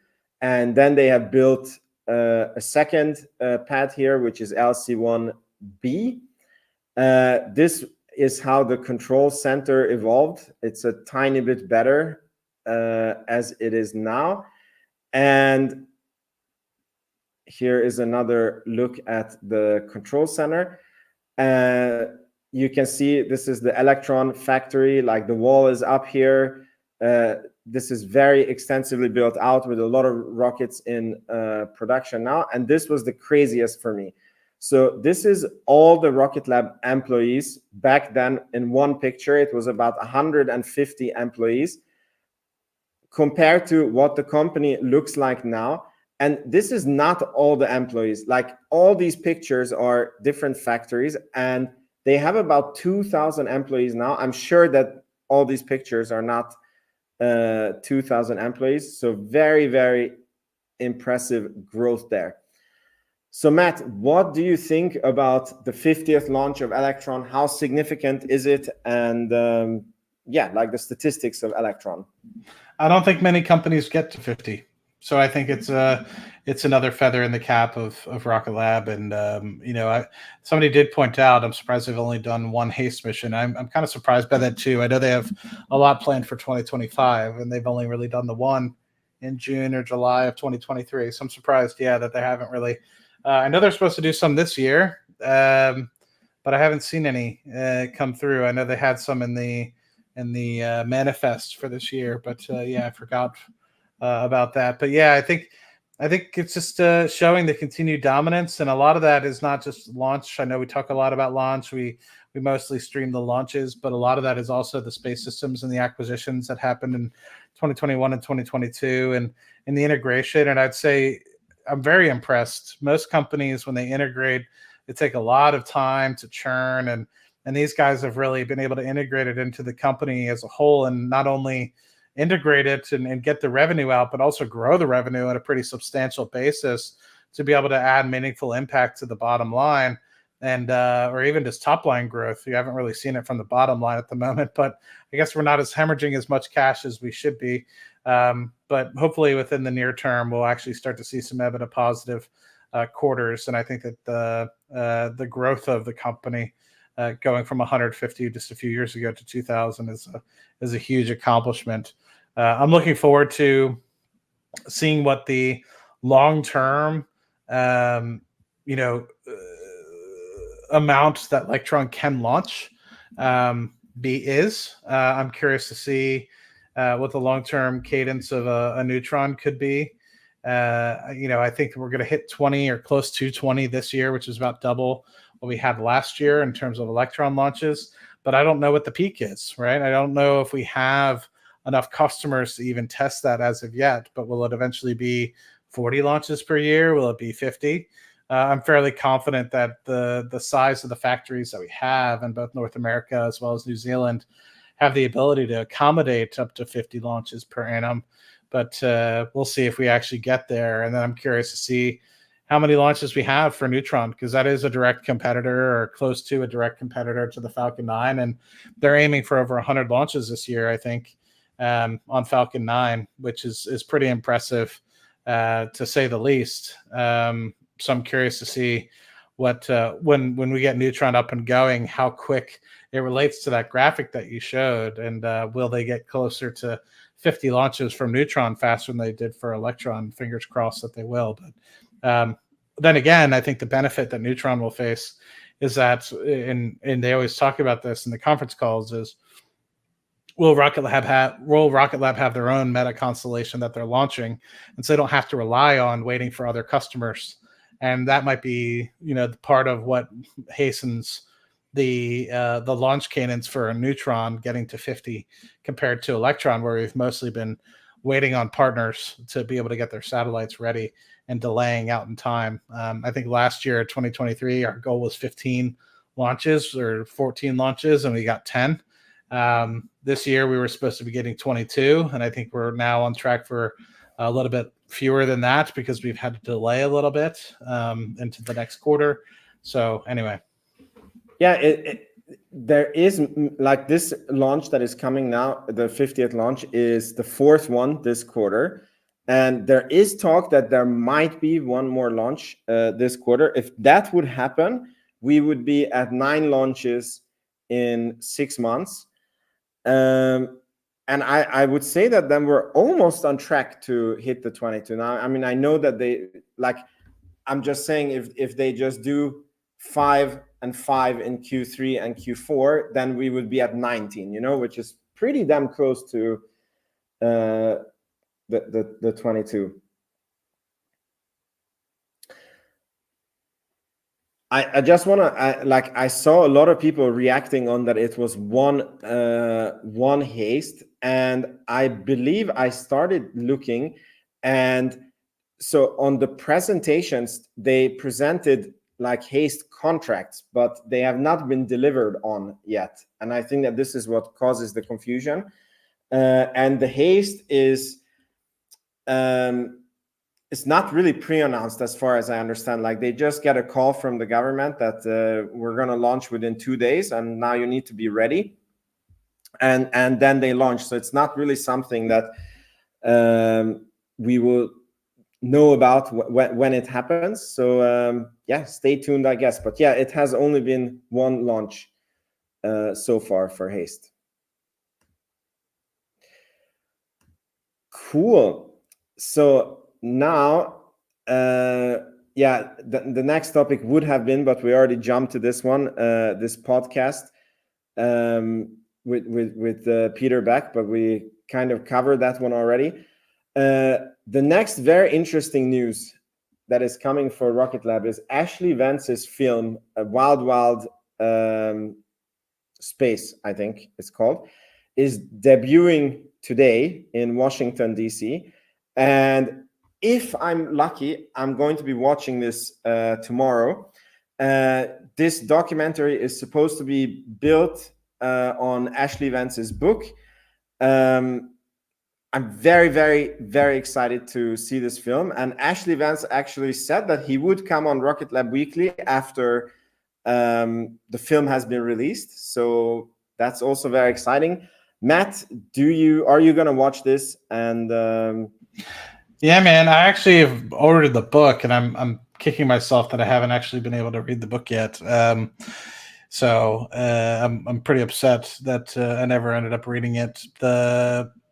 and then they have built a second pad here, which is LC1B. This is how the control center evolved. It's a tiny bit better as it is now. And here is another look at the control center. You can see this is the Electron factory, like the wall is up here. This is very extensively built out with a lot of rockets in production now. And this was the craziest for me. So this is all the Rocket Lab employees. Back then, in one picture, it was about 150 employees compared to what the company looks like now. And this is not all the employees. Like, all these pictures are different factories, and they have about 2,000 employees now. I'm sure that all these pictures are not 2,000 employees. So very, very impressive growth there. So Matt, what do you think about the 50th launch of Electron? How significant is it? And yeah, like the statistics of Electron. I don't think many companies get to 50. So I think it's another feather in the cap of Rocket Lab. And somebody did point out, I'm surprised they've only done one HASTE mission. I'm kind of surprised by that too. I know they have a lot planned for 2025, and they've only really done the one in June or July of 2023. So I'm surprised, that they haven't really. I know they're supposed to do some this year, but I haven't seen any come through. I know they had some in the manifest for this year, but I forgot about that. But I think it's just showing the continued dominance, and a lot of that is not just launch. I know we talk a lot about launch. We mostly stream the launches, but a lot of that is also the space systems and the acquisitions that happened in 2021 and 2022, and in the integration. And I'd say I'm very impressed. Most companies, when they integrate, it take a lot of time to churn, and these guys have really been able to integrate it into the company as a whole, and not only integrate it and get the revenue out, but also grow the revenue at a pretty substantial basis to be able to add meaningful impact to the bottom line, and or even just top line growth. You haven't really seen it from the bottom line at the moment, but I guess we're not as hemorrhaging as much cash as we should be. But hopefully within the near term, we'll actually start to see some EBITDA positive quarters. And I think that the growth of the company going from 150 just a few years ago to 2,000 is a huge accomplishment. I'm looking forward to seeing what the long-term, you know, amount that Electron can launch is. I'm curious to see what the long-term cadence of a neutron could be. I think we're going to hit 20 or close to 20 this year, which is about double what we had last year in terms of Electron launches. But I don't know what the peak is, right? I don't know if we have enough customers to even test that as of yet. But will it eventually be 40 launches per year? Will it be 50? I'm fairly confident that the size of the factories that we have in both North America as well as New Zealand have the ability to accommodate up to 50 launches per annum. But we'll see if we actually get there. And then I'm curious to see how many launches we have for Neutron, because that is a direct competitor or close to a direct competitor to the Falcon 9. And they're aiming for over 100 launches this year, I think, on Falcon 9, which is pretty impressive, to say the least. So I'm curious to see what when we get Neutron up and going, how quick it relates to that graphic that you showed, and will they get closer to 50 launches from Neutron faster than they did for Electron? Fingers crossed that they will. But then again, I think the benefit that Neutron will face is that, and they always talk about this in the conference calls, is will Rocket Lab have their own meta constellation that they're launching, and so they don't have to rely on waiting for other customers. And that might be, part of what hastens the launch cadence for a Neutron getting to 50 compared to Electron, where we've mostly been waiting on partners to be able to get their satellites ready and delaying out in time. I think last year, 2023, our goal was 15 launches or 14 launches, and we got 10. This year, we were supposed to be getting 22, and I think we're now on track for a little bit fewer than that because we've had to delay a little bit into the next quarter. So anyway. Yeah, there is like this launch that is coming now. The 50th launch is the fourth one this quarter. And there is talk that there might be one more launch this quarter. If that would happen, we would be at 9 launches in 6 months. And I would say that then we're almost on track to hit the 22. Now, I mean, I know that I'm just saying if they just do 5 and 5 in Q3 and Q4, then we would be at 19, which is pretty damn close to the 22. I just want to I saw a lot of people reacting on that it was one haste, and I believe I started looking, and so on the presentations they presented like haste contracts, but they have not been delivered on yet, and I think that this is what causes the confusion. And the haste is it's not really pre-announced as far as I understand. Like they just get a call from the government that we're going to launch within 2 days, and now you need to be ready, and then they launch. So it's not really something that we will know about when it happens. So yeah, stay tuned, I guess. But yeah, it has only been one launch so far for haste. Cool. So now, yeah, the next topic would have been, but we already jumped to this one, this podcast with Peter Beck, but we kind of covered that one already. The next very interesting news that is coming for Rocket Lab is Ashley Vance's film, Wild Wild Space, I think it's called, is debuting today in Washington, D.C. And if I'm lucky, I'm going to be watching this tomorrow. This documentary is supposed to be built on Ashley Vance's book. I'm very, very, very excited to see this film. And Ashley Vance actually said that he would come on Rocket Lab Weekly after the film has been released. So that's also very exciting. Matt, are you going to watch this? And yeah, man, I actually have ordered the book, and I'm kicking myself that I haven't actually been able to read the book yet. So I'm pretty upset that I never ended up reading it.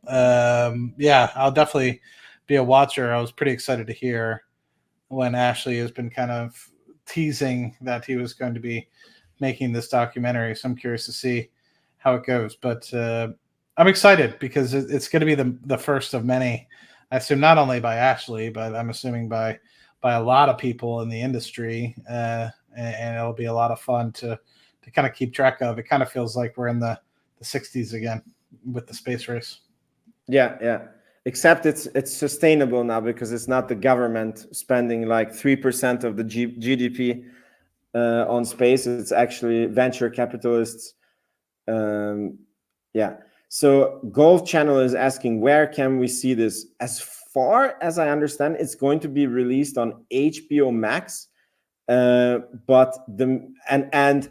yeah, I'll definitely be a watcher. I was pretty excited to hear when Ashley has been kind of teasing that he was going to be making this documentary. So I'm curious to see how it goes. But I'm excited because it's going to be the first of many. I assume not only by Ashley, but I'm assuming by a lot of people in the industry, and it'll be a lot of fun to kind of keep track of. It kind of feels like we're in the 60s again with the space race. Yeah. Except it's sustainable now because it's not the government spending like 3% of the GDP on space. It's actually venture capitalists. Yeah. So Golf Channel is asking, where can we see this? As far as I understand, it's going to be released on HBO Max. But and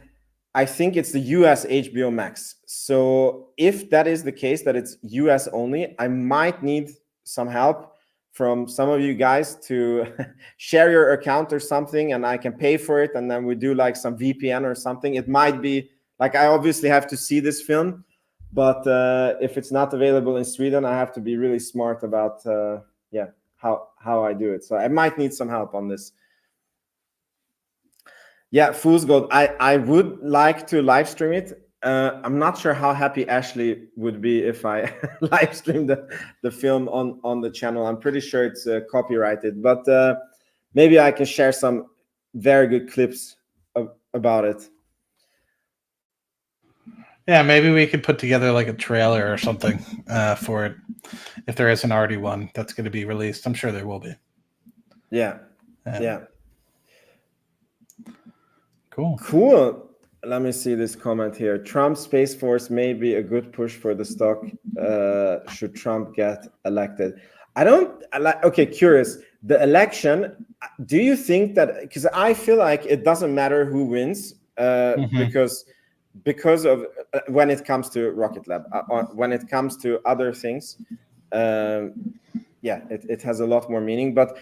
I think it's the US HBO Max. So if that is the case, that it's US only, I might need some help from some of you guys to share your account or something, and I can pay for it, and then we do like some VPN or something. It might be like, I obviously have to see this film, but if it's not available in Sweden, I have to be really smart about how I do it. So I might need some help on this. Yeah, Fool's Gold. I would like to live stream it. I'm not sure how happy Ashley would be if I live stream the film on the channel. I'm pretty sure it's copyrighted, but maybe I can share some very good clips about it. Yeah, maybe we could put together like a trailer or something for it, if there isn't already one that's going to be released. I'm sure there will be. Yeah. Cool. Let me see this comment here. Trump Space Force may be a good push for the stock. Should Trump get elected? Okay, curious. The election, do you think that, because I feel like it doesn't matter who wins, because of when it comes to Rocket Lab, when it comes to other things, it has a lot more meaning. But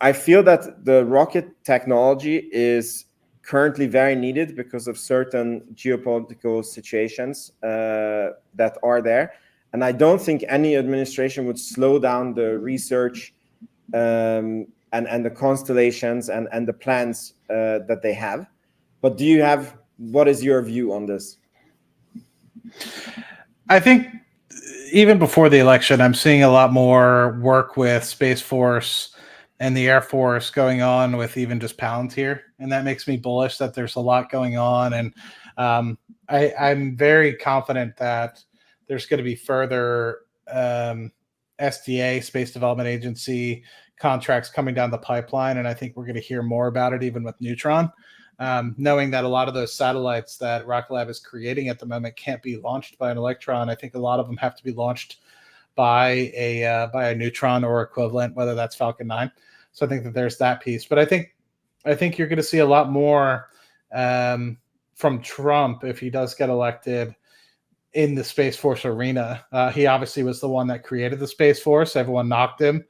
I feel that the rocket technology is currently very needed because of certain geopolitical situations that are there. And I don't think any administration would slow down the research and the constellations and the plans that they have. But what is your view on this? I think even before the election, I'm seeing a lot more work with Space Force and the Air Force going on with even just Palantir. And that makes me bullish that there's a lot going on. And I'm very confident that there's going to be further SDA, Space Development Agency, contracts coming down the pipeline. And I think we're going to hear more about it even with Neutron. Knowing that a lot of those satellites that Rocket Lab is creating at the moment can't be launched by an Electron. I think a lot of them have to be launched by a Neutron or equivalent, whether that's Falcon 9. So I think that there's that piece. But I think you're going to see a lot more from Trump if he does get elected in the Space Force arena. He obviously was the one that created the Space Force. Everyone knocked him.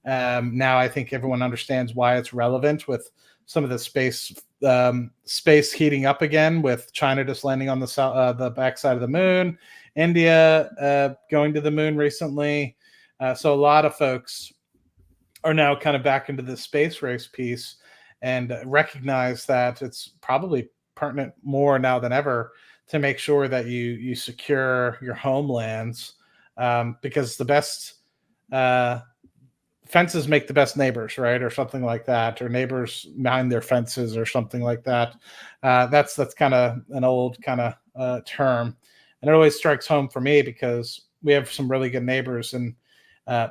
Now I think everyone understands why it's relevant with some of the space heating up again, with China just landing on the backside of the moon, India going to the moon recently. So a lot of folks are now kind of back into the space race piece and recognize that it's probably pertinent more now than ever to make sure that you secure your homelands, because the best fences make the best neighbors, right? Or something like that, or neighbors mind their fences or something like that. That's kind of an old kind of term. And it always strikes home for me because we have some really good neighbors in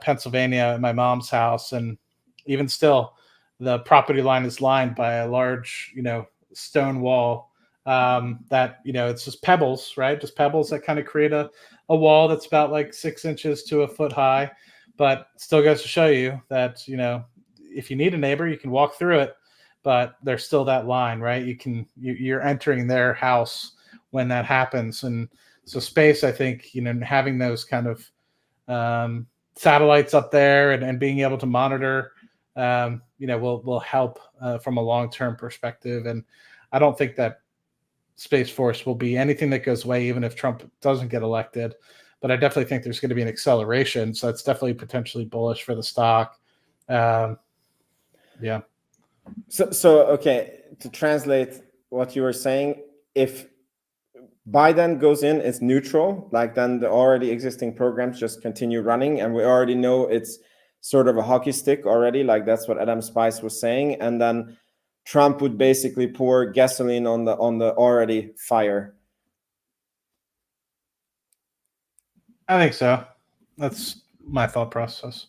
Pennsylvania at my mom's house. And even still, the property line is lined by a large, stone wall that, it's just pebbles, right? Just pebbles that kind of create a wall that's about like 6 inches to a foot high. But still goes to show you that, if you need a neighbor, you can walk through it, but there's still that line, right? You're entering their house when that happens. And so space, I think, having those kind of satellites up there and being able to monitor, will help from a long-term perspective. And I don't think that Space Force will be anything that goes away, even if Trump doesn't get elected. but I definitely think there's going to be an acceleration. So that's definitely potentially bullish for the stock. Yeah. So okay, to translate what you were saying, if Biden goes in, it's neutral, like then the already existing programs just continue running, and we already know it's sort of a hockey stick already, like that's what Adam Spice was saying, and then Trump would basically pour gasoline on the already fire. I think so. That's my thought process.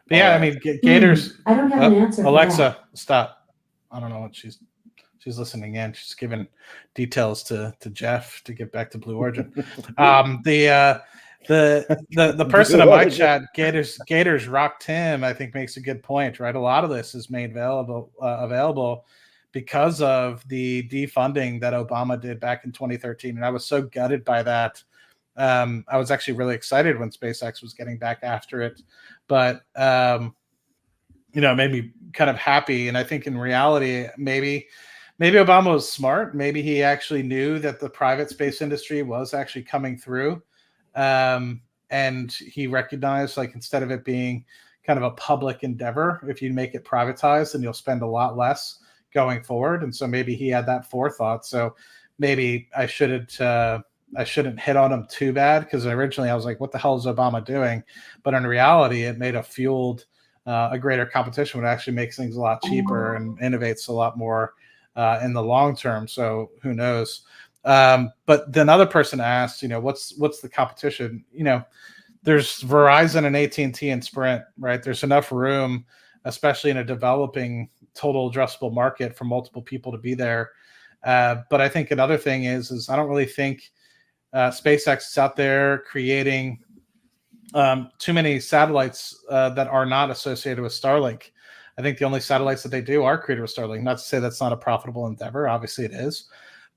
But yeah, right. I mean, Gators. I don't have an answer. Alexa, stop. I don't know what she's listening in. She's giving details to Jeff to get back to Blue Origin. The person in my chat, Gators Rock Tim, I think makes a good point, right? A lot of this is made available because of the defunding that Obama did back in 2013, and I was so gutted by that. I was actually really excited when SpaceX was getting back after it, but it made me kind of happy. And I think in reality, maybe Obama was smart. Maybe he actually knew that the private space industry was actually coming through, and he recognized, like, instead of it being kind of a public endeavor, if you make it privatized, then you'll spend a lot less going forward. And so maybe he had that forethought. So maybe I shouldn't hit on him too bad, because originally I was like, what the hell is Obama doing? But in reality, it may have fueled a greater competition, which actually makes things a lot cheaper and innovates a lot more in the long term. So who knows? But then another person asked, what's the competition? There's Verizon and AT&T and Sprint, right? There's enough room, especially in a developing total addressable market, for multiple people to be there. But I think another thing is I don't really think SpaceX is out there creating too many satellites that are not associated with Starlink. I think the only satellites that they do are created with Starlink. Not to say that's not a profitable endeavor. Obviously it is.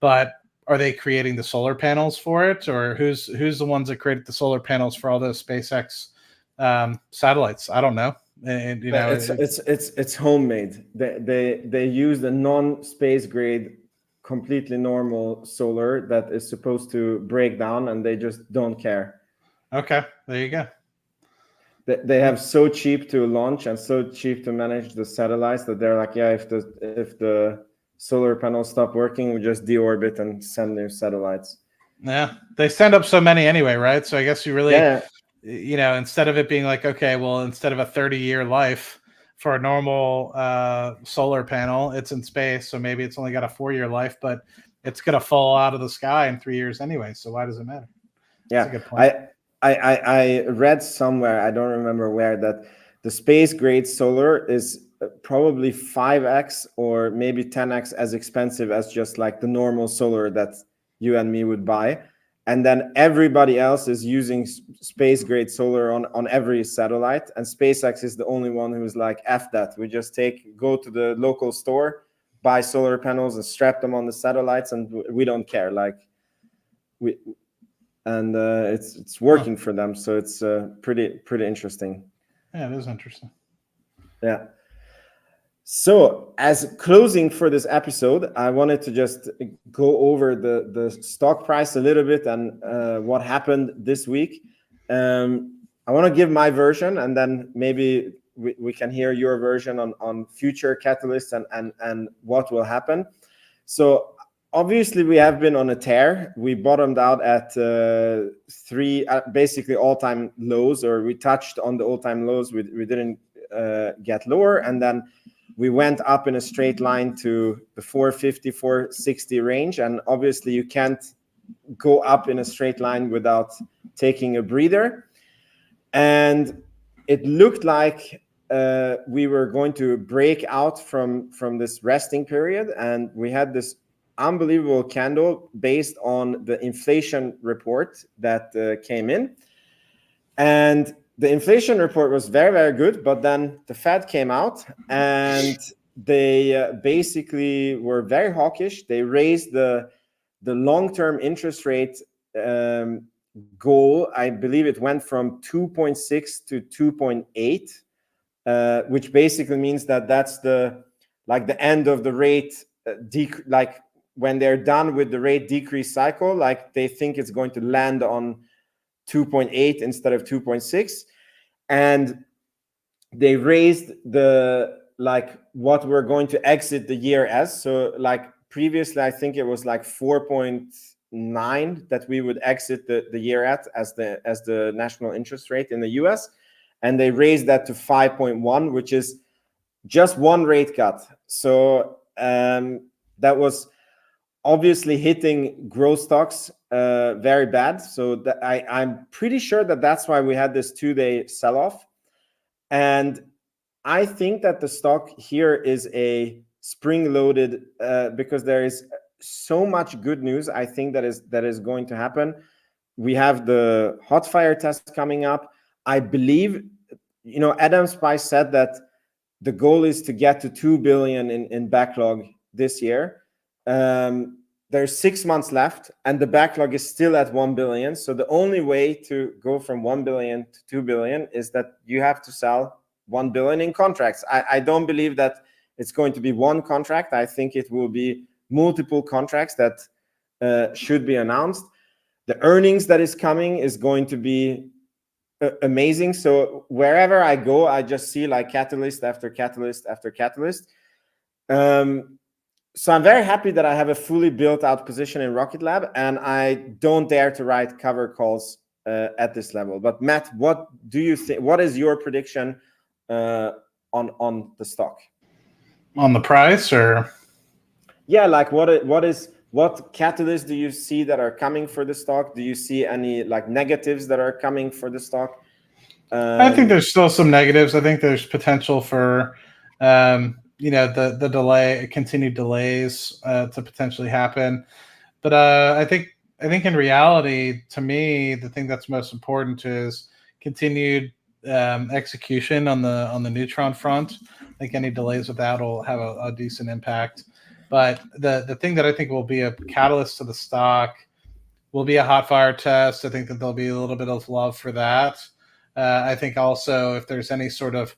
But are they creating the solar panels for it? Or who's the ones that created the solar panels for all those SpaceX satellites? I don't know. And it's homemade. They use the non-space grade, completely normal solar that is supposed to break down, and they just don't care. Okay, there you go. They have so cheap to launch and so cheap to manage the satellites that they're like, yeah, if the solar panels stop working, we just deorbit and send new satellites. Yeah, they send up so many anyway, right? So I guess you really, instead of it being like, okay, well, instead of a 30-year life for a normal solar panel, it's in space, so maybe it's only got a 4-year life, but it's going to fall out of the sky in 3 years anyway. So why does it matter? Yeah, that's a good point. I read somewhere, I don't remember where, that the space grade solar is probably 5x or maybe 10x as expensive as just like the normal solar that you and me would buy. And then everybody else is using space grade solar on every satellite. And SpaceX is the only one who's like, F that. We just go to the local store, buy solar panels and strap them on the satellites, and we don't care. Like it's working for them. So it's pretty interesting. Yeah, it is interesting. Yeah. So as closing for this episode, I wanted to just go over the stock price a little bit and what happened this week. I want to give my version, and then maybe we can hear your version on future catalysts and what will happen. So obviously we have been on a tear. We bottomed out at three basically all-time lows, or we touched on the all-time lows. We didn't get lower, and then we went up in a straight line to the 450, 460 range. And obviously you can't go up in a straight line without taking a breather. And it looked like we were going to break out from this resting period. And we had this unbelievable candle based on the inflation report that came in. And the inflation report was very, very good, but then the Fed came out and they basically were very hawkish. They raised the long-term interest rate goal. I believe it went from 2.6 to 2.8, which basically means that that's the end of the rate, like when they're done with the rate decrease cycle, like they think it's going to land on 2.8 instead of 2.6, and they raised the like what we're going to exit the year as. So like previously, I think it was like 4.9 that we would exit the year at as the national interest rate in the US, and they raised that to 5.1, which is just one rate cut. So that was obviously hitting growth stocks very bad. So that I'm pretty sure that that's why we had this 2-day sell-off. And I think that the stock here is a spring-loaded because there is so much good news. I think that is going to happen. We have the hot fire test coming up. I believe, Adam Spice said that the goal is to get to 2 billion in backlog this year. There's 6 months left, and the backlog is still at 1 billion. So the only way to go from 1 billion to 2 billion is that you have to sell 1 billion in contracts. I don't believe that it's going to be one contract. I think it will be multiple contracts that should be announced. The earnings that is coming is going to be amazing. So wherever I go, I just see like catalyst after catalyst after catalyst. So I'm very happy that I have a fully built out position in Rocket Lab, and I don't dare to write cover calls at this level. But Matt, what do you think? What is your prediction on the stock? On the price, or yeah, like what catalysts do you see that are coming for the stock? Do you see any like negatives that are coming for the stock? I think there's still some negatives. I think there's potential for the delay, continued delays to potentially happen. But I think in reality, to me, the thing that's most important is continued execution on the Neutron front. I think any delays with that will have a decent impact. But the thing that I think will be a catalyst to the stock will be a hot fire test. I think that there'll be a little bit of love for that. I think also if there's any sort of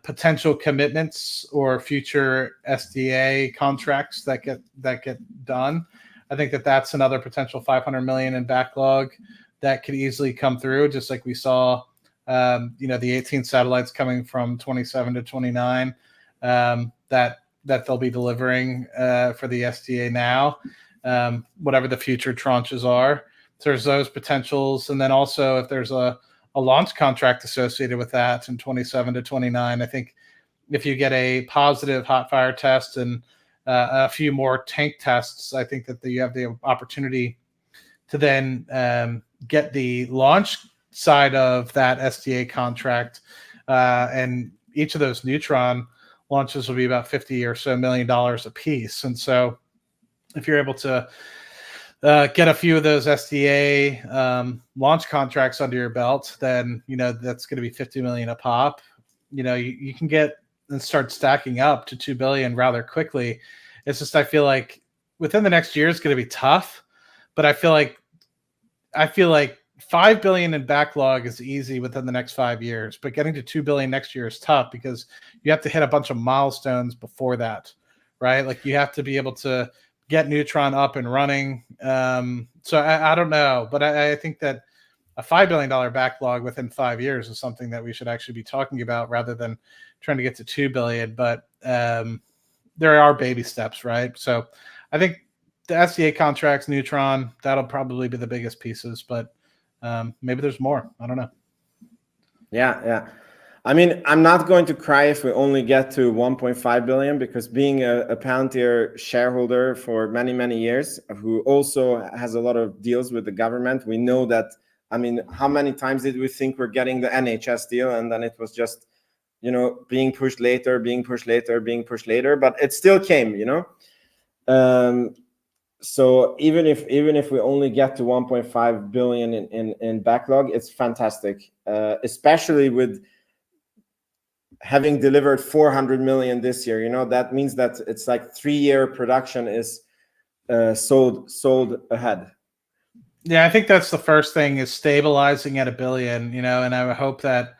potential commitments or future SDA contracts that get done, I think that's another potential 500 million in backlog that could easily come through, just like we saw the 18 satellites coming from 27 to 29 that they'll be delivering for the SDA now, whatever the future tranches are. So there's those potentials. And then also if there's a launch contract associated with that in 27 to 29, I think if you get a positive hot fire test and a few more tank tests, I think that you have the opportunity to then get the launch side of that SDA contract, and each of those Neutron launches will be about $50 or so million a piece. And so if you're able to get a few of those SDA launch contracts under your belt, then that's going to be 50 million a pop. You can get and start stacking up to 2 billion rather quickly. It's just I feel like within the next year is going to be tough, but I feel like 5 billion in backlog is easy within the next 5 years, but getting to 2 billion next year is tough because you have to hit a bunch of milestones before that, right? Like you have to be able to get Neutron up and running. So I don't know, but I think that a $5 billion backlog within 5 years is something that we should actually be talking about rather than trying to get to 2 billion. But there are baby steps, right? So I think the SDA contracts, Neutron, that'll probably be the biggest pieces, but maybe there's more. I don't know. Yeah. I mean, I'm not going to cry if we only get to 1.5 billion, because being a Palantir shareholder for many, many years, who also has a lot of deals with the government, we know that, I mean, how many times did we think we're getting the NHS deal, and then it was just, being pushed later, but it still came, So even if we only get to 1.5 billion in backlog, it's fantastic, especially with having delivered 400 million this year. That means that it's like 3-year production is sold ahead. Yeah, I think that's the first thing, is stabilizing at $1 billion, and I would hope that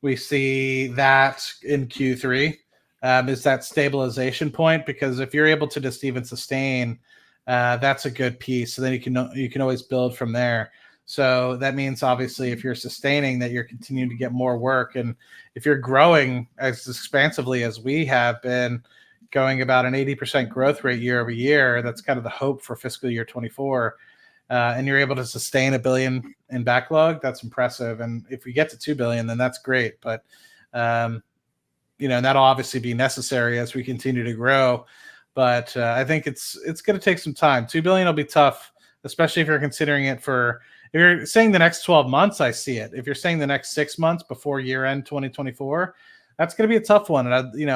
we see that in Q3 is that stabilization point, because if you're able to just even sustain, that's a good piece. So then you can always build from there. So that means obviously if you're sustaining that, you're continuing to get more work. And if you're growing as expansively as we have been, going about an 80% growth rate year over year, that's kind of the hope for fiscal year 24. And you're able to sustain $1 billion in backlog, that's impressive. And if we get to 2 billion, then that's great. But you know, and that'll obviously be necessary as we continue to grow. But I think it's going to take some time. 2 billion will be tough, especially if you're considering it for, if you're saying the next 12 months, I see it. If you're saying the next 6 months before year end 2024, that's going to be a tough one. And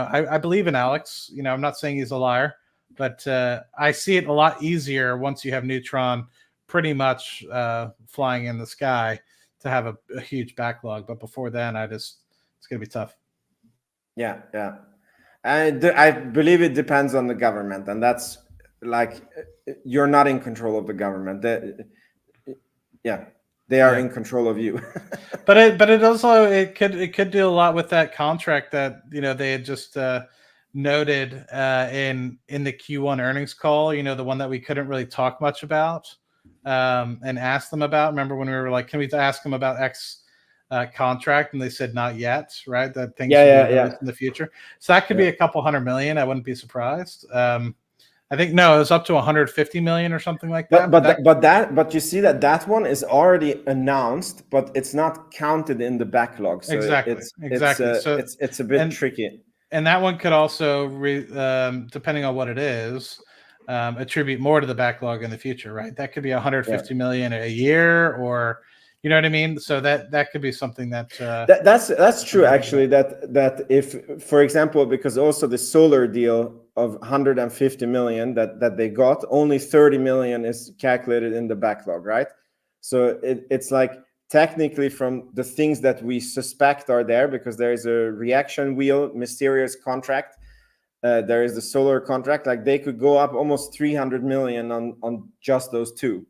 I believe in Alex. You know, I'm not saying he's a liar, but I see it a lot easier once you have Neutron pretty much flying in the sky to have a huge backlog. But before then, it's going to be tough. Yeah, yeah. I believe it depends on the government, and that's like, you're not in control of the government. They are in control of you. but it also, it could do a lot with that contract that, you know, they had just noted in the Q1 earnings call. You know, the one that we couldn't really talk much about and ask them about. Remember when we were like, can we ask them about X contract, and they said not yet, right? That things in the future. So that could be a couple $100 million. I wouldn't be surprised. I think it was up to 150 million or something like that. But you see that one is already announced, but it's not counted in the backlog. So exactly. So it's a bit tricky. And that one could also, depending on what it is, attribute more to the backlog in the future, right? That could be 150 million a year, or you know what I mean? So that could be something that's true, actually. That if, for example, because also the solar deal of 150 million that they got, only 30 million is calculated in the backlog, right? So it's like, technically, from the things that we suspect are there, because there is a reaction wheel mysterious contract, there is the solar contract, like they could go up almost 300 million on just those two.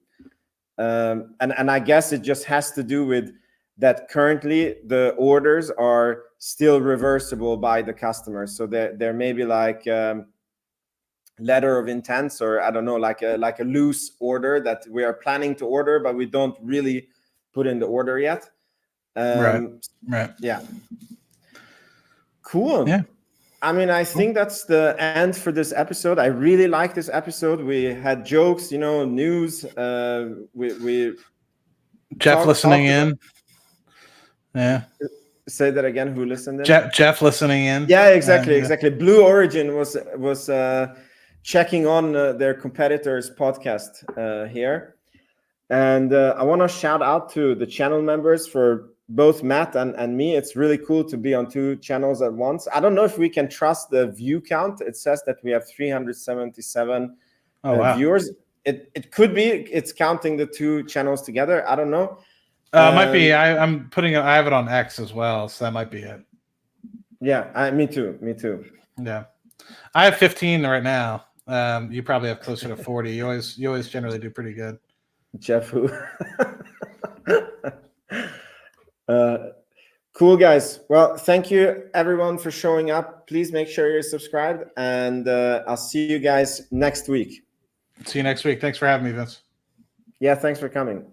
And I guess it just has to do with that currently the orders are still reversible by the customers. So there may be like letter of intents, or I don't know, like a loose order that we are planning to order, but we don't really put in the order yet. Right. Yeah. Cool. Yeah. I mean, I think that's the end for this episode. I really like this episode. We had jokes, you know, news. We Jeff listening in. Yeah. Say that again. Who listened in? Jeff listening in. Yeah, exactly. Blue Origin was checking on their competitors' podcast here, and I want to shout out to the channel members for both Matt and me. It's really cool to be on two channels at once. I don't know if we can trust the view count. It says that we have 377 viewers. It could be it's counting the two channels together. I don't know. It might be. I have it on X as well, so that might be it. Yeah, me too. Yeah, I have 15 right now. You probably have closer to 40. You always generally do pretty good. Jeff, who? Cool, guys. Well, thank you everyone for showing up. Please make sure you're subscribed, and I'll see you guys next week. See you next week. Thanks for having me, Vince. Yeah, thanks for coming.